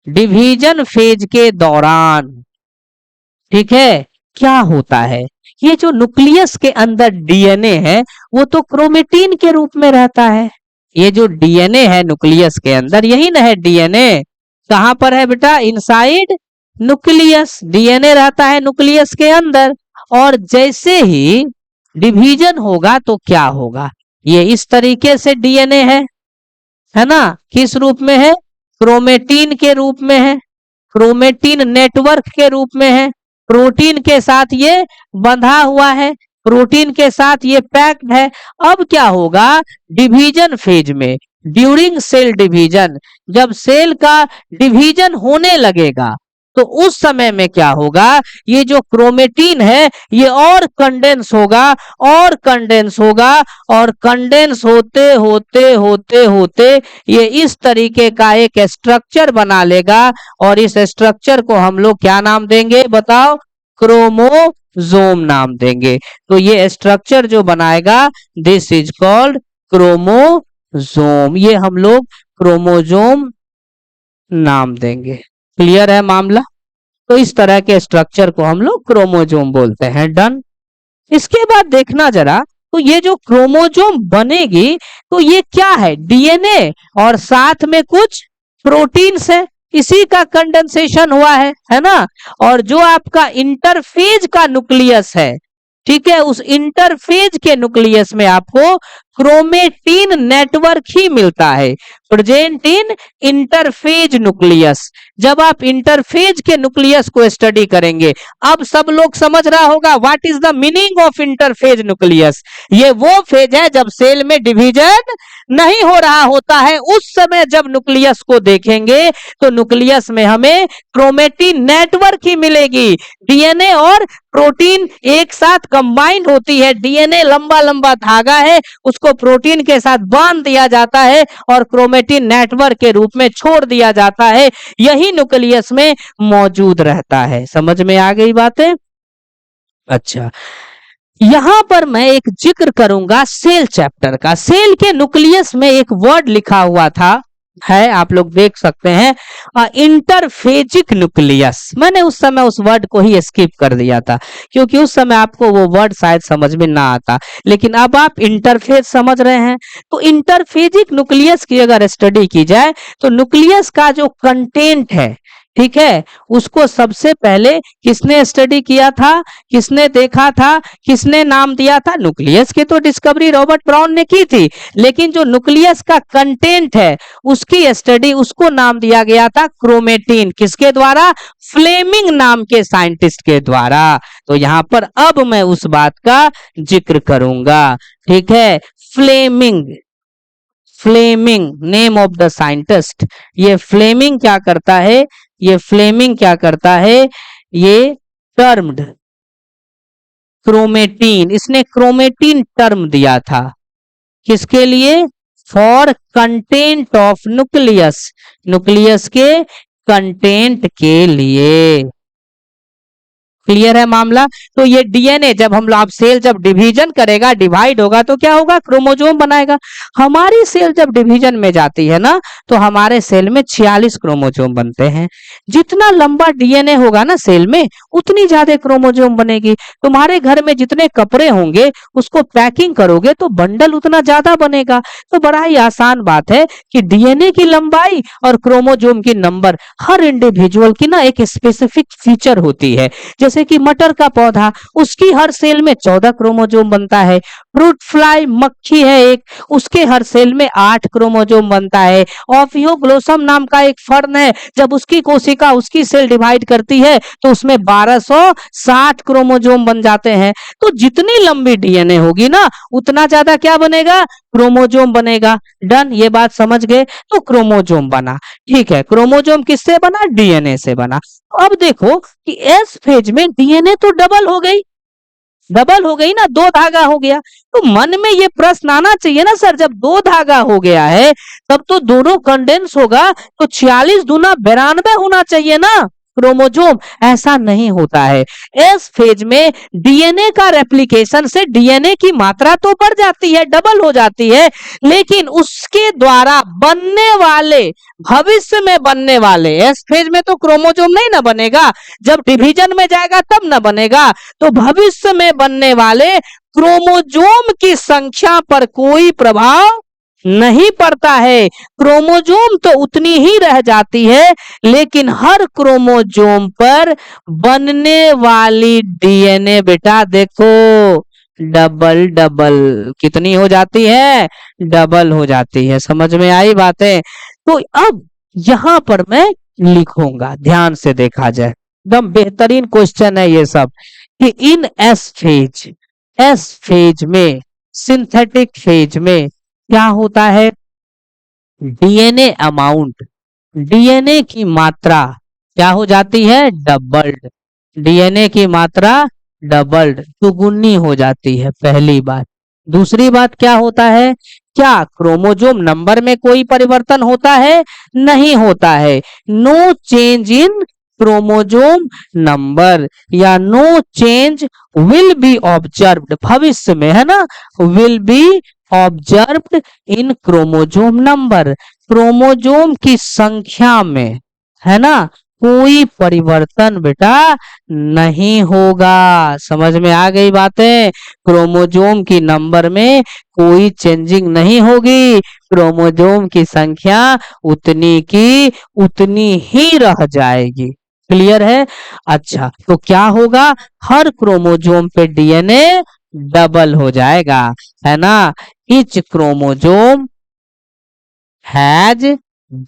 division phase के दौरान, ठीक है, क्या होता है, ये जो न्यूक्लियस के अंदर डीएनए है वो तो क्रोमेटिन के रूप में रहता है। ये जो डीएनए है न्यूक्लियस के अंदर, यही ना है डीएनए। कहां पर है बेटा? Inside nucleus. डीएनए रहता है न्यूक्लियस के अंदर। और जैसे ही डिवीजन होगा तो क्या होगा, ये इस तरीके से डीएनए है ना, किस रूप में है? क्रोमेटिन के रूप में है, क्रोमेटिन नेटवर्क के रूप में है। प्रोटीन के साथ ये बंधा हुआ है, प्रोटीन के साथ ये पैक्ड है। अब क्या होगा डिवीजन फेज में, ड्यूरिंग सेल डिवीजन, जब सेल का डिवीजन होने लगेगा तो उस समय में क्या होगा, ये जो क्रोमेटिन है ये और कंडेंस होगा, और कंडेंस होगा, और कंडेंस होते होते होते होते ये इस तरीके का एक स्ट्रक्चर बना लेगा। और इस स्ट्रक्चर को हम लोग क्या नाम देंगे बताओ? क्रोमोजोम नाम देंगे। तो ये स्ट्रक्चर जो बनाएगा, दिस इज कॉल्ड क्रोमोजोम। ये हम लोग क्रोमोजोम नाम देंगे। क्लियर है मामला? तो इस तरह के स्ट्रक्चर को हम लोग क्रोमोजोम बोलते हैं। डन। इसके बाद देखना जरा, तो ये जो क्रोमोजोम बनेगी तो ये क्या है? डीएनए और साथ में कुछ प्रोटीन्स है, इसी का कंडेंसेशन हुआ है ना। और जो आपका इंटरफेज का न्यूक्लियस है, ठीक है, उस इंटरफेज के न्यूक्लियस में आपको क्रोमेटिन नेटवर्क ही मिलता है, प्रेजेंट इन इंटरफेज न्यूक्लियस। जब आप इंटरफेज के न्यूक्लियस को स्टडी करेंगे, अब सब लोग समझ रहा होगा what is the meaning of interphase nucleus. ये वो फेज है जब सेल में डिवीजन नहीं हो रहा होता है। उस समय जब न्यूक्लियस को देखेंगे तो न्यूक्लियस में हमें क्रोमेटिन नेटवर्क ही मिलेगी। डीएनए और प्रोटीन एक साथ कंबाइंड होती है। डीएनए लंबा लंबा धागा है, उसको प्रोटीन के साथ बांध दिया जाता है और क्रोमेटिन नेटवर्क के रूप में छोड़ दिया जाता है। यही न्यूक्लियस में मौजूद रहता है। समझ में आ गई बातें? अच्छा, यहां पर मैं एक जिक्र करूंगा सेल चैप्टर का। सेल के न्यूक्लियस में एक वर्ड लिखा हुआ था, है, आप लोग देख सकते हैं, इंटरफेजिक न्यूक्लियस। मैंने उस समय उस वर्ड को ही स्किप कर दिया था क्योंकि उस समय आपको वो वर्ड शायद समझ में ना आता, लेकिन अब आप इंटरफेज समझ रहे हैं। तो इंटरफेजिक न्यूक्लियस की अगर स्टडी की जाए तो न्यूक्लियस का जो कंटेंट है, ठीक है, उसको सबसे पहले किसने स्टडी किया था, किसने देखा था, किसने नाम दिया था? न्यूक्लियस की तो डिस्कवरी रॉबर्ट ब्राउन ने की थी, लेकिन जो न्यूक्लियस का कंटेंट है उसकी स्टडी, उसको नाम दिया गया था क्रोमेटिन। किसके द्वारा? फ्लेमिंग नाम के साइंटिस्ट के द्वारा। तो यहां पर अब मैं उस बात का जिक्र करूंगा। ठीक है, Fleming, Fleming name of the scientist. ये फ्लेमिंग क्या करता है ये फ्लेमिंग क्या करता है, ये टर्म्ड क्रोमेटीन, इसने क्रोमेटीन टर्म दिया था किसके लिए, for content of nucleus, nucleus के कंटेंट के लिए। क्लियर है मामला। तो ये डीएनए जब हम लोग सेल जब डिवीजन करेगा, डिवाइड होगा तो क्या होगा, क्रोमोसोम बनाएगा। हमारी सेल जब डिवीजन में जाती है ना, तो हमारे सेल में 46 क्रोमोसोम बनते हैं। जितना लंबा डीएनए होगा ना सेल में, उतनी ज्यादा क्रोमोसोम बनेगी। तुम्हारे घर में जितने कपड़े होंगे उसको पैकिंग करोगे तो बंडल उतना ज्यादा बनेगा। तो बड़ा ही आसान बात है कि डीएनए की लंबाई और क्रोमोसोम की नंबर हर इंडिविजुअल की ना एक स्पेसिफिक फीचर होती है। जैसे कि मटर का पौधा, उसकी हर सेल में 14 क्रोमोसोम बनता है। फ्रूट फ्लाई मक्खी है एक, उसके हर सेल में 8 क्रोमोसोम बनता है। ऑफियोग्लोसम नाम का एक फर्न है, जब उसकी कोशिका उसकी सेल डिवाइड करती है तो उसमें 1260 क्रोमोसोम बन जाते हैं। तो जितनी लंबी डीएनए होगी ना, उतना ज्यादा क्या बनेगा, क्रोमोसोम बनेगा। डन, ये बात समझ गए। तो क्रोमोसोम बना, ठीक है। क्रोमोसोम किससे बना, डीएनए से बना। अब देखो कि एस फेज में डीएनए तो डबल हो गई, डबल हो गई ना, 2 धागा हो गया। तो मन में ये प्रश्न आना चाहिए ना सर, जब 2 धागा हो गया है तब तो दोनों कंडेंस होगा, तो 46 दूना 92 होना चाहिए ना क्रोमोसोम। ऐसा नहीं होता है। एस फेज में डीएनए का रेप्लिकेशन से डीएनए की मात्रा तो बढ़ जाती है, डबल हो जाती है, लेकिन उसके द्वारा बनने वाले, भविष्य में बनने वाले, एस फेज में तो क्रोमोसोम नहीं ना बनेगा, जब डिवीजन में जाएगा तब ना बनेगा। तो भविष्य में बनने वाले क्रोमोसोम की संख्या पर कोई प्रभाव नहीं पड़ता है। क्रोमोसोम तो उतनी ही रह जाती है, लेकिन हर क्रोमोसोम पर बनने वाली डीएनए बेटा देखो डबल डबल कितनी हो जाती है, डबल हो जाती है। समझ में आई बातें। तो अब यहां पर मैं लिखूंगा, ध्यान से देखा जाए, एकदम बेहतरीन क्वेश्चन है ये सब, कि इन एस फेज में, सिंथेटिक फेज में क्या होता है, डीएनए अमाउंट, डीएनए की मात्रा क्या हो जाती है, डबल्ड, डीएनए की मात्रा डबल्ड, दुगुनी हो जाती है, पहली बात। दूसरी बात क्या होता है, क्या क्रोमोसोम नंबर में कोई परिवर्तन होता है, नहीं होता है। No change in chromosome number, या no change will be observed, भविष्य में है ना, will be observed in chromosome number, chromosome की संख्या में है ना कोई परिवर्तन बेटा नहीं होगा। समझ में आ गई बातें। क्रोमोसोम की नंबर में कोई चेंजिंग नहीं होगी, क्रोमोसोम की संख्या उतनी की उतनी ही रह जाएगी। क्लियर है। अच्छा, तो क्या होगा, हर क्रोमोसोम पे डीएनए डबल हो जाएगा, है ना। Each chromosome has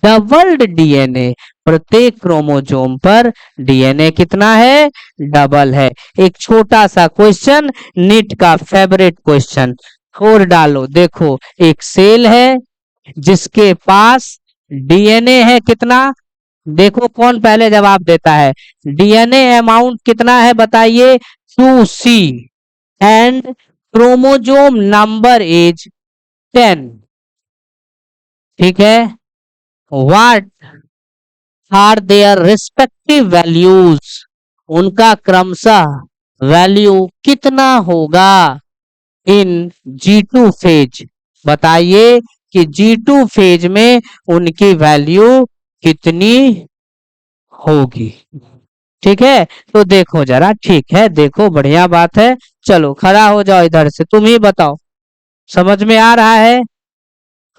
doubled DNA, प्रत्येक क्रोमोसोम पर डीएनए कितना है, डबल है। एक छोटा सा क्वेश्चन, नीट का फेवरेट क्वेश्चन, छोड़ डालो। देखो एक सेल है जिसके पास डीएनए है कितना, देखो कौन पहले जवाब देता है। डीएनए अमाउंट कितना है बताइए, 2C, and chromosome number is 10। ठीक है, what are their respective values, उनका क्रमशः वैल्यू कितना होगा इन G2 फेज, बताइए कि G2 फेज में उनकी वैल्यू कितनी होगी। ठीक है, तो देखो जरा, ठीक है, देखो बढ़िया बात है। चलो खड़ा हो जाओ इधर से, तुम ही बताओ, समझ में आ रहा है।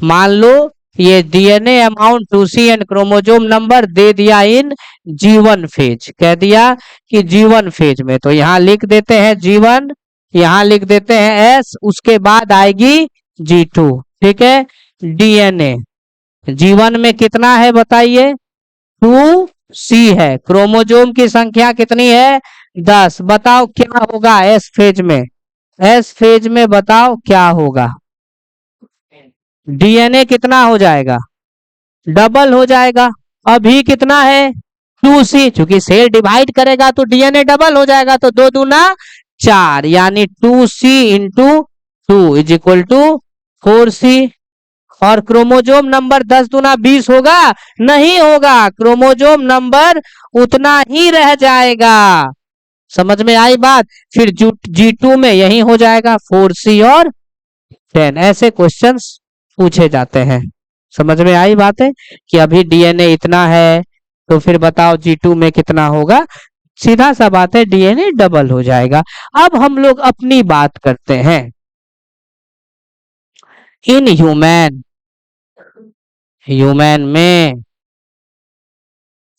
मान लो ये DNA amount 2C and chromosome number दे दिया इन G1 फेज, कह दिया कि G1 फेज में, तो यहाँ लिख देते हैं G1, यहाँ लिख देते हैं S, उसके बाद आएगी G2। ठीक है, डीएनए G1 में कितना है बताइए, 2C है, क्रोमोसोम की संख्या कितनी है, 10। बताओ क्या होगा एस फेज में, एस फेज में बताओ क्या होगा, डीएनए कितना हो जाएगा, डबल हो जाएगा। अभी कितना है, 2C, चूंकि सेल डिवाइड करेगा तो डीएनए डबल हो जाएगा, तो 2 दूना 4, यानी 2C into 2 is equal to 4C। और क्रोमोजोम नंबर 10 दूना 20 होगा? नहीं होगा, क्रोमोजोम नंबर उतना ही रह जाएगा। समझ में आई बात? फिर G2 में यही हो जाएगा 4C और 10। ऐसे क्वेश्चंस पूछे जाते हैं। समझ में आई बात है कि अभी डीएनए इतना है तो फिर बताओ G2 में कितना होगा? सीधा सा बात है, डीएनए डबल हो जाएगा। अब हम लोग अपनी बात करते हैं। इन ह्यूमन में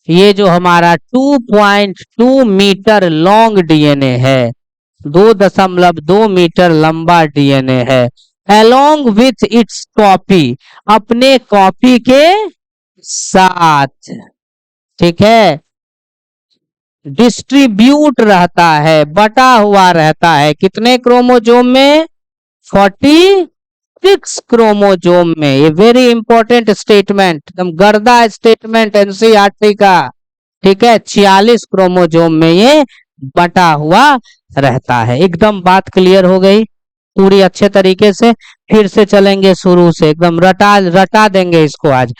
ये जो हमारा 2.2 मीटर लॉन्ग डीएनए है, 2.2 मीटर लंबा डीएनए है, along with its कॉपी, अपने कॉपी के साथ, ठीक है, डिस्ट्रीब्यूट रहता है, बटा हुआ रहता है। कितने क्रोमोजोम में? 46 क्रोमोजोम में। ये वेरी इंपॉर्टेंट स्टेटमेंट, एकदम गर्दा स्टेटमेंट एनसीईआरटी का, ठीक है। 46 क्रोमोजोम में ये बटा हुआ रहता है। एकदम बात क्लियर हो गई पूरी अच्छे तरीके से। फिर से चलेंगे शुरू से, एकदम रटा देंगे इसको आज।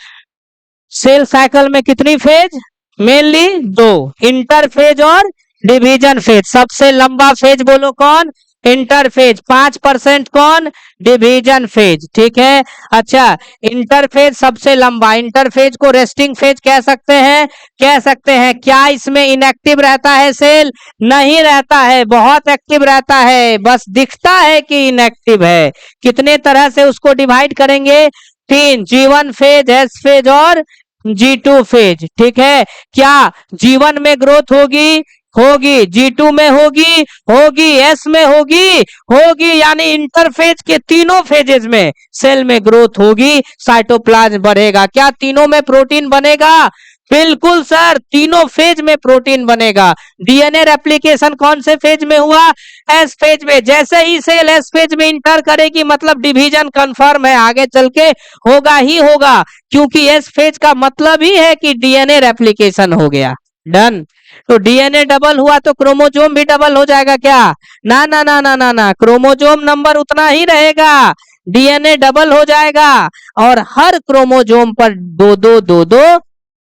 सेल साइकिल में कितनी फेज? मेनली 2, इंटरफेज और डिवीजन फेज। सबसे लंबा फेज बोलो कौन? इंटरफेज। 5% कौन? डिवीजन फेज, ठीक है। अच्छा, इंटरफेज सबसे लंबा, इंटरफेज को रेस्टिंग फेज कह सकते हैं, कह सकते हैं। क्या इसमें इनएक्टिव रहता है सेल? नहीं रहता है, बहुत एक्टिव रहता है, बस दिखता है कि इनएक्टिव है। कितने तरह से उसको डिवाइड करेंगे? 3, G1 फेज, S फेज और G2 फेज, ठीक है। क्या G1 में ग्रोथ होगी? होगी। G2 में होगी? होगी। S में होगी? होगी। यानी इंटरफेज के तीनों फेजेस में सेल में ग्रोथ होगी, साइटोप्लाज्म बढ़ेगा। क्या तीनों में प्रोटीन बनेगा? बिल्कुल सर, तीनों फेज में प्रोटीन बनेगा। डीएनए रेप्लिकेशन कौन से फेज में हुआ? एस फेज में। जैसे ही सेल एस फेज में इंटर करेगी मतलब डिवीजन कंफर्म है, आगे चल के होगा ही होगा, क्योंकि एस फेज का मतलब ही है कि डीएनए रेप्लिकेशन हो गया। डन। तो डीएनए डबल हुआ तो क्रोमोजोम भी डबल हो जाएगा क्या? ना ना ना ना ना ना, क्रोमोजोम नंबर उतना ही रहेगा, डीएनए डबल हो जाएगा और हर क्रोमोजोम पर 2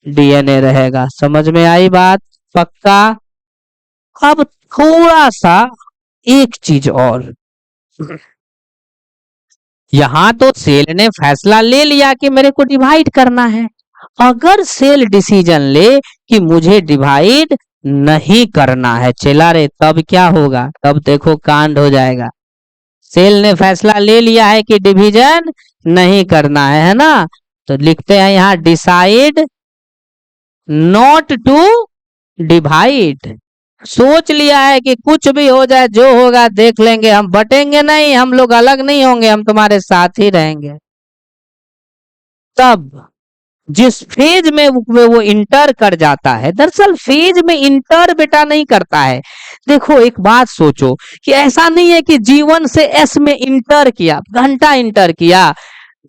डीएनए रहेगा। समझ में आई बात? पक्का? अब थोड़ा सा एक चीज और, यहां तो सेल ने फैसला ले लिया कि मेरे को डिवाइड करना है। अगर सेल डिसीजन ले कि मुझे डिवाइड नहीं करना है, चला रे, तब क्या होगा? तब देखो कांड हो जाएगा। सेल ने फैसला ले लिया है कि डिवीजन नहीं करना है ना, तो लिखते हैं यहां डिसाइड नॉट टू डिवाइड। सोच लिया है कि कुछ भी हो जाए, जो होगा देख लेंगे, हम बटेंगे नहीं, हम लोग अलग नहीं होंगे, हम तुम्हारे साथ ही रहेंगे। तब जिस फेज में वो इंटर कर जाता है, दरअसल फेज में इंटर बेटा नहीं करता है। देखो एक बात सोचो कि ऐसा नहीं है कि G1 से S में इंटर किया, घंटा इंटर किया,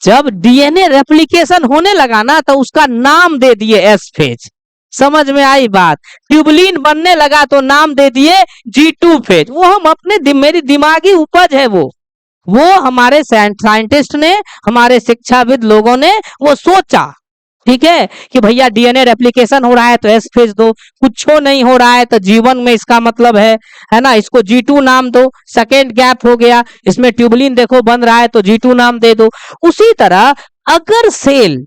जब डीएनए रेप्लिकेशन होने लगा ना तो उसका नाम दे दिए एस फेज। समझ में आई बात? ट्यूबुलिन बनने लगा तो नाम दे दिए G2 फेज। वो हम अपने मेरी दिमागी उपज है, वो हमारे साइंटिस्ट ने, हमारे शिक्षाविद लोगों ने वो सोचा, ठीक है, कि भैया डीएनए रेप्लिकेशन हो रहा है तो एस फेज दो, कुछ नहीं हो रहा है तो G1 में इसका मतलब है ना, इसको G2 नाम दो। सेकेंड गैप हो गया, इसमें ट्यूबुलिन देखो बन रहा है तो G2 नाम दे दो। उसी तरह अगर सेल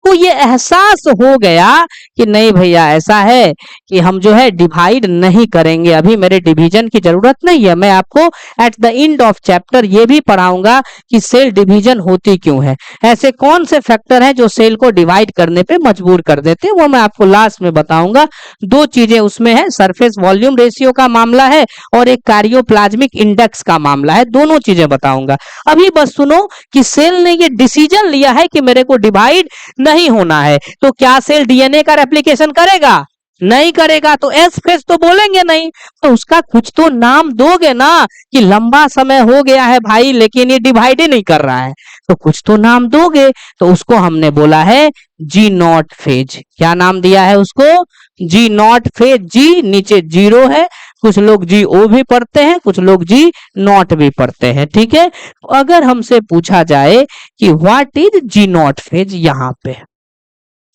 को ये एहसास हो गया कि नहीं भैया ऐसा है कि हम जो है डिवाइड नहीं करेंगे, अभी मेरे डिवीजन की जरूरत नहीं है, मैं आपको at the end of chapter ये भी पढ़ाऊंगा कि सेल डिवीजन होती क्यों है, ऐसे कौन से फैक्टर हैं जो सेल को डिवाइड करने पे मजबूर कर देते हैं, वो मैं आपको लास्ट में बताऊंगा। 2 चीजें उसमें है, सरफेस वॉल्यूम रेशियो का मामला है और एक कार्डियोप्लाज्मिक इंडेक्स का मामला है, दोनों चीजें बताऊंगा। अभी बस सुनो कि सेल ने ये डिसीजन लिया है कि मेरे को डिवाइड नहीं होना है, तो क्या सेल डीएनए का रेप्लिकेशन करेगा? नहीं करेगा तो एस फेज तो बोलेंगे नहीं, तो उसका कुछ तो नाम दोगे ना कि लंबा समय हो गया है भाई लेकिन ये डिवाइड ही नहीं कर रहा है, तो कुछ तो नाम दोगे। तो उसको हमने बोला है जी नॉट फेज। क्या नाम दिया है उसको? जी नॉट फेज। जी नीचे जीरो है, कुछ लोग जी ओ भी पढ़ते हैं, कुछ लोग जी नॉट भी पढ़ते हैं, ठीक है। तो अगर हमसे पूछा जाए कि what is G nought phase, यहाँ पे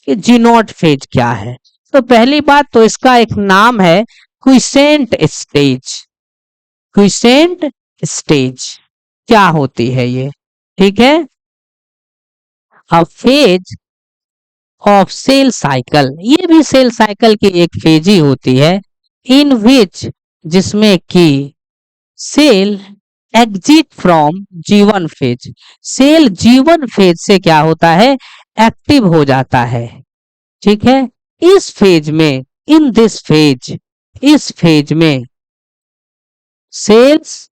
कि जी नॉट फेज क्या है, तो पहली बात तो इसका एक नाम है क्विसेंट स्टेज। क्विसेंट स्टेज क्या होती है ये, ठीक है। अब फेज ऑफ सेल साइकिल, ये भी सेल साइकिल की एक फेज ही होती है, इन विच, जिसमें कि cell exit from G one phase, cell G one phase से क्या होता है, एक्टिव हो जाता है, ठीक है। इस फेज में, इन दिस फेज, इस फेज में सेल्स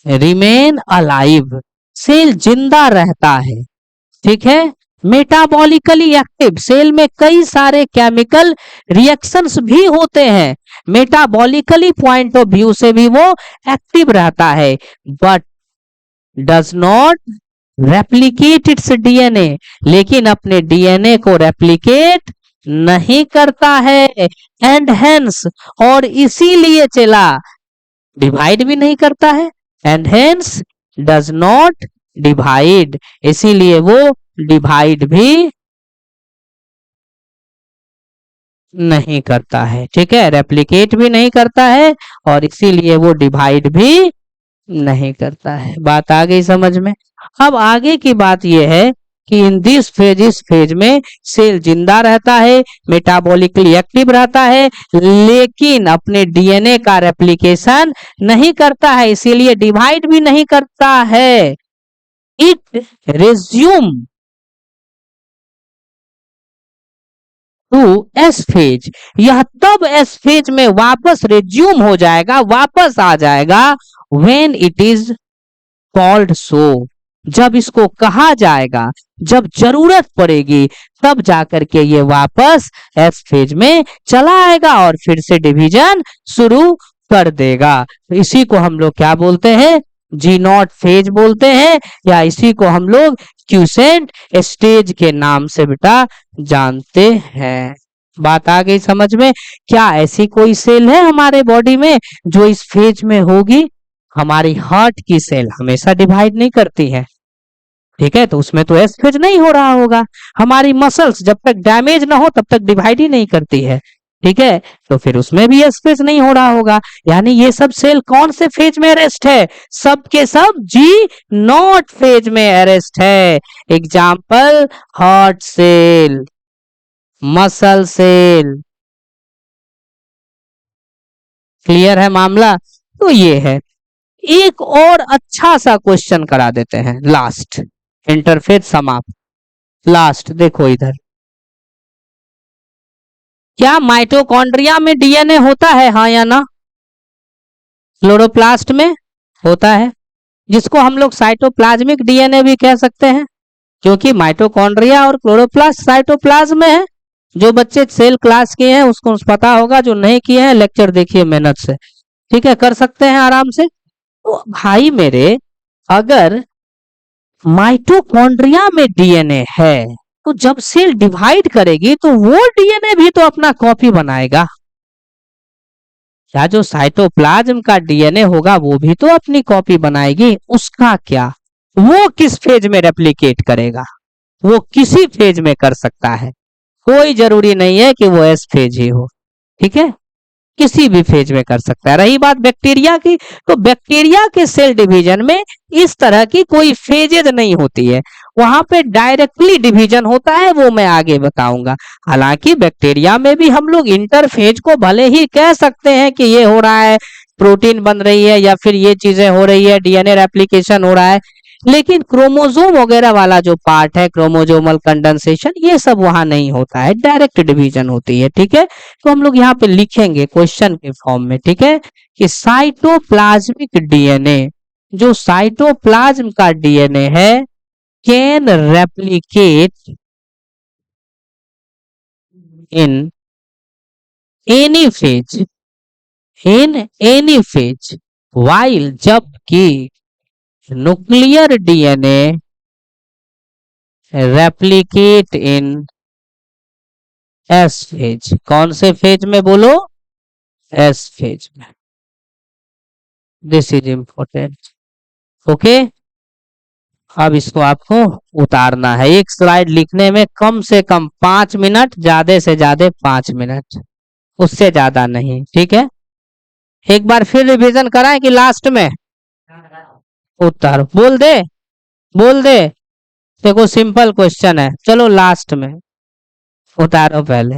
रिमेन अलाइव, सेल जिंदा रहता है, ठीक है। मेटाबॉलिकली एक्टिव, सेल में कई सारे केमिकल रिएक्शंस भी होते हैं, मेटाबॉलिकली पॉइंट ऑफ व्यू से भी वो एक्टिव रहता है, but does not replicate its DNA, लेकिन अपने डीएनए को रेप्लिकेट नहीं करता है, एंड हेंस, और इसीलिए चला डिवाइड भी नहीं करता है, and hence does not divide, इसीलिए वो डिवाइड भी नहीं करता है, ठीक है। रेप्लिकेट भी नहीं करता है और इसीलिए वो डिवाइड भी नहीं करता है। बात आ गई समझ में? अब आगे की बात यह है कि इन दिस फेज, इस फेज में सेल जिंदा रहता है, मेटाबॉलिकली एक्टिव रहता है, लेकिन अपने डीएनए का रेप्लिकेशन नहीं करता है, इसीलिए डिवाइड भी नहीं करता है। It resume to S phase, यह तब एस फेज में वापस रिज्यूम हो जाएगा, वापस आ जाएगा, व्हेन इट इज कॉल्ड सो, जब इसको कहा जाएगा, जब जरूरत पड़ेगी, तब जाकर के ये वापस एस फेज में चला आएगा और फिर से डिवीजन शुरू कर देगा। तो इसी को हम लोग क्या बोलते हैं, जी नॉट फेज बोलते हैं, या इसी को हम लोग क्यूसेंट स्टेज के नाम से बेटा जानते हैं। बात आ गई समझ में? क्या ऐसी कोई सेल है हमारे बॉडी में जो इस फेज में होगी? हमारी हार्ट की सेल हमेशा डिवाइड नहीं करती है, ठीक है, तो उसमें तो एस फेज नहीं हो रहा होगा। हमारी मसल्स जब तक डैमेज ना हो तब तक डिवाइड ही नहीं करती है, ठीक है, तो फिर उसमें भी एस फेज नहीं हो रहा होगा। यानी ये सब सेल कौन से फेज में अरेस्ट है? सब के सब जी नॉट फेज में अरेस्ट है। Example heart cell, muscle cell. Clear है मामला? तो ये है। एक और अच्छा सा क्वेश्चन करा देते हैं लास्ट, इंटरफेज समाप्त। लास्ट देखो इधर, क्या माइटोकॉन्ड्रिया में डीएनए होता है, हाँ या ना? क्लोरोप्लास्ट में होता है, जिसको हम लोग साइटोप्लाज्मिक डीएनए भी कह सकते हैं, क्योंकि माइटोकॉन्ड्रिया और क्लोरोप्लास्ट साइटोप्लाज्म में है। जो बच्चे सेल क्लास के हैं उसको पता होगा, जो नहीं किए हैं लेक्चर देखिए मेहनत से, ठीक है, कर सकते हैं आराम से। तो भाई मेरे, अगर माइटोकॉन्ड्रिया में डीएनए है तो जब सेल डिवाइड करेगी तो वो डीएनए भी तो अपना कॉपी बनाएगा, या जो साइटोप्लाज्म का डीएनए होगा वो भी तो अपनी कॉपी बनाएगी। उसका क्या, वो किस फेज में रेप्लिकेट करेगा? वो किसी फेज में कर सकता है, कोई जरूरी नहीं है कि वो एस फेज ही हो, ठीक है, किसी भी फेज में कर सकता है। रही बात बैक्टीरिया की, तो बैक्टीरिया के सेल डिवीजन में इस तरह की कोई फेजेज नहीं होती है, वहां पे डायरेक्टली डिवीजन होता है, वो मैं आगे बताऊंगा। हालांकि बैक्टीरिया में भी हम लोग इंटरफेज को भले ही कह सकते हैं कि ये हो रहा है, प्रोटीन बन रही है या फिर ये चीजें हो रही है, डीएनए रेप्लिकेशन हो रहा है, लेकिन क्रोमोजोम वगैरह वाला जो पार्ट है, क्रोमोजोमल कंडेंसेशन, ये सब वहां नहीं होता है, डायरेक्ट डिवीजन होती है, ठीक है। तो हम लोग यहाँ पे लिखेंगे क्वेश्चन के फॉर्म में, ठीक है, कि साइटोप्लाज्मिक डीएनए, जो साइटोप्लाज्म का डीएनए है, can replicate in any phase, in any phase, while जबकि न्यूक्लियर डीएनए रेप्लिकेट इन एस फेज। कौन से फेज में बोलो? एस फेज में। This is important. ओके, अब इसको आपको उतारना है। एक स्लाइड लिखने में कम से कम 5 मिनट, ज्यादा से ज्यादा 5 मिनट, उससे ज्यादा नहीं। ठीक है, एक बार फिर रिवीजन कराएं कि लास्ट में उतार बोल दे, बोल दे। देखो सिंपल क्वेश्चन है, चलो लास्ट में उतारो पहले।